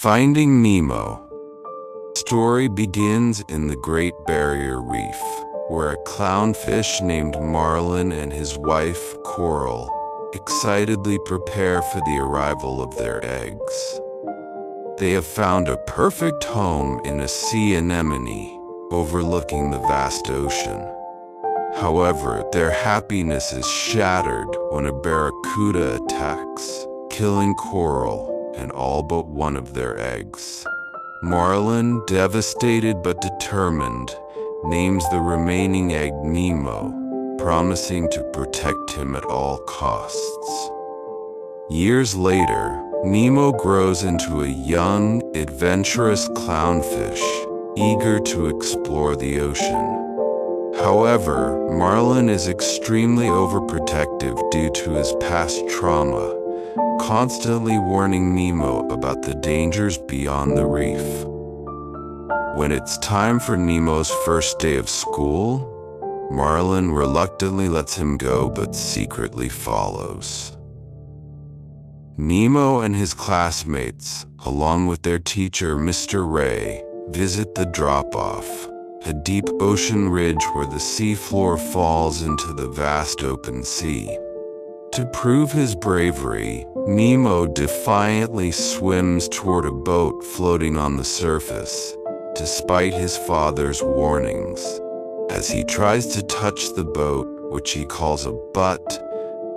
Finding Nemo. Story begins in the Great Barrier Reef, where a clownfish named Marlin and his wife, Coral, excitedly prepare for the arrival of their eggs. They have found a perfect home in a sea anemone overlooking the vast ocean. However, their happiness is shattered when a barracuda attacks, killing Coral and all but one of their eggs. Marlin, devastated but determined, names the remaining egg Nemo, promising to protect him at all costs. Years later, Nemo grows into a young, adventurous clownfish, eager to explore the ocean. However, Marlin is extremely overprotective due to his past trauma, constantly warning Nemo about the dangers beyond the reef. When it's time for Nemo's first day of school, Marlin reluctantly lets him go but secretly follows. Nemo and his classmates, along with their teacher Mr. Ray, visit the drop-off, a deep ocean ridge where the seafloor falls into the vast open sea. To prove his bravery, Nemo defiantly swims toward a boat floating on the surface, despite his father's warnings. As he tries to touch the boat, which he calls a butt,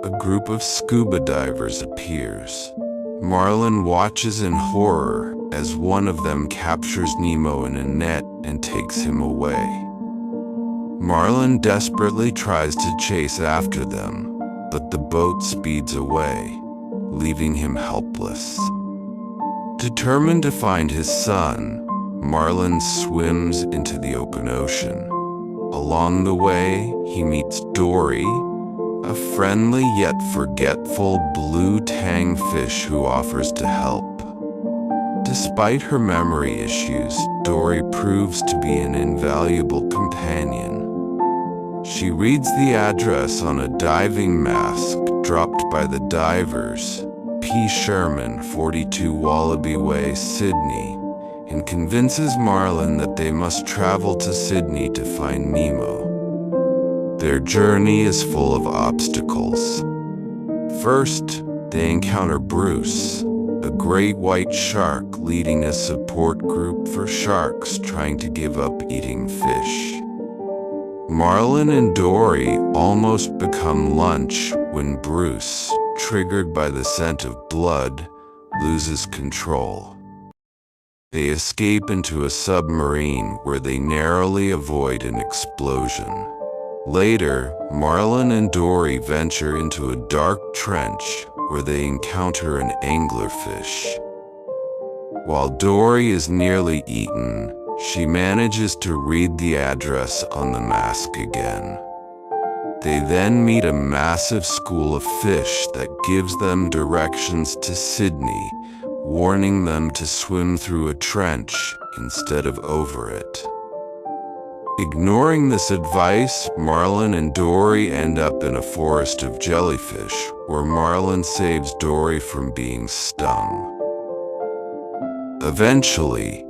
a group of scuba divers appears. Marlin watches in horror as one of them captures Nemo in a net and takes him away. Marlin desperately tries to chase after them, but the boat speeds away, leaving him helpless. Determined to find his son, Marlin swims into the open ocean. Along the way, he meets Dory, a friendly yet forgetful blue tang fish who offers to help. Despite her memory issues, Dory proves to be an invaluable companion. She reads the address on a diving mask dropped by the divers, P. Sherman, 42 Wallaby Way, Sydney, and convinces Marlin that they must travel to Sydney to find Nemo. Their journey is full of obstacles. First, they encounter Bruce, a great white shark leading a support group for sharks trying to give up eating fish. Marlin and Dory almost become lunch when Bruce, triggered by the scent of blood, loses control. They escape into a submarine where they narrowly avoid an explosion. Later, Marlin and Dory venture into a dark trench where they encounter an anglerfish. While Dory is nearly eaten, she manages to read the address on the mask again. They then meet a massive school of fish that gives them directions to Sydney, warning them to swim through a trench instead of over it. Ignoring this advice, Marlin and Dory end up in a forest of jellyfish, where Marlin saves Dory from being stung. Eventually,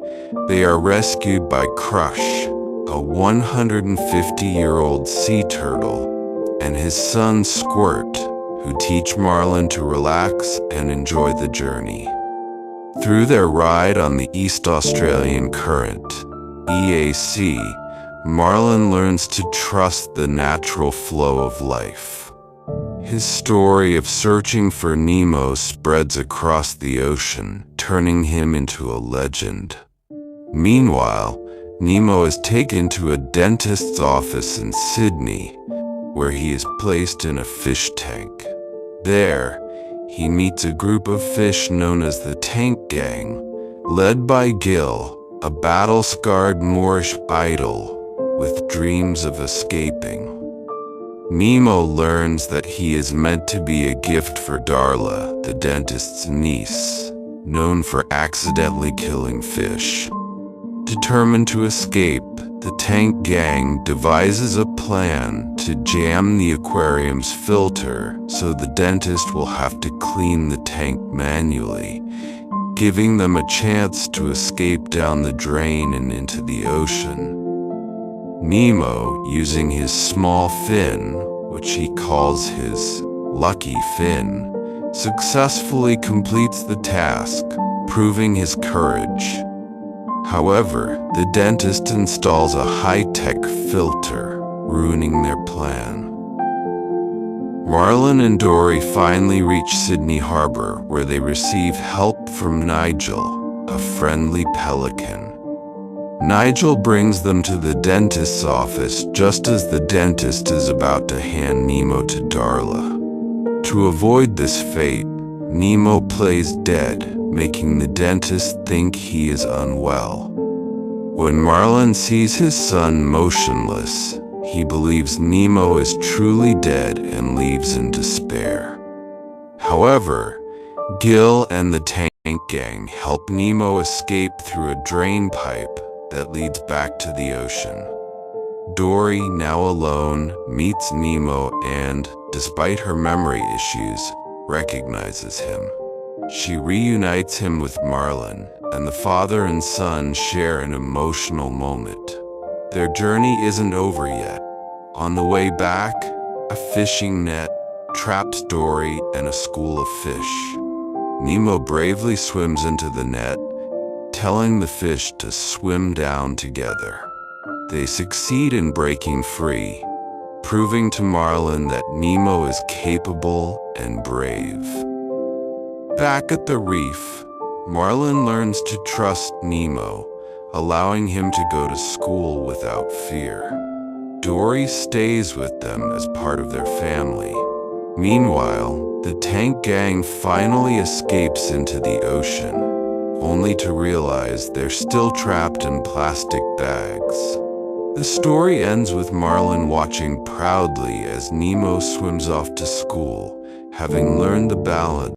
they are rescued by Crush, a 150-year-old sea turtle, and his son Squirt, who teach Marlin to relax and enjoy the journey. Through their ride on the East Australian Current, EAC, Marlin learns to trust the natural flow of life. His story of searching for Nemo spreads across the ocean, turning him into a legend. Meanwhile, Nemo is taken to a dentist's office in Sydney, where he is placed in a fish tank. There, he meets a group of fish known as the Tank Gang, led by Gil, a battle-scarred Moorish idol with dreams of escaping. Nemo learns that he is meant to be a gift for Darla, the dentist's niece, known for accidentally killing fish. Determined to escape, the Tank Gang devises a plan to jam the aquarium's filter so the dentist will have to clean the tank manually, giving them a chance to escape down the drain and into the ocean. Nemo, using his small fin, which he calls his lucky fin, successfully completes the task, proving his courage. However, the dentist installs a high-tech filter, ruining their plan. Marlin and Dory finally reach Sydney Harbor, where they receive help from Nigel, a friendly pelican. Nigel brings them to the dentist's office just as the dentist is about to hand Nemo to Darla. To avoid this fate, Nemo plays dead, making the dentist think he is unwell. When Marlin sees his son motionless, he believes Nemo is truly dead and leaves in despair. However, Gil and the tank gang help Nemo escape through a drain pipe that leads back to the ocean. Dory, now alone, meets Nemo and, despite her memory issues, recognizes him. She reunites him with Marlin, and the father and son share an emotional moment. Their journey isn't over yet. On the way back, a fishing net traps Dory and a school of fish. Nemo bravely swims into the net, telling the fish to swim down together. They succeed in breaking free, proving to Marlin that Nemo is capable and brave. Back at the reef, Marlin learns to trust Nemo, allowing him to go to school without fear. Dory stays with them as part of their family. Meanwhile, the tank gang finally escapes into the ocean, only to realize they're still trapped in plastic bags. The story ends with Marlin watching proudly as Nemo swims off to school, having learned the balance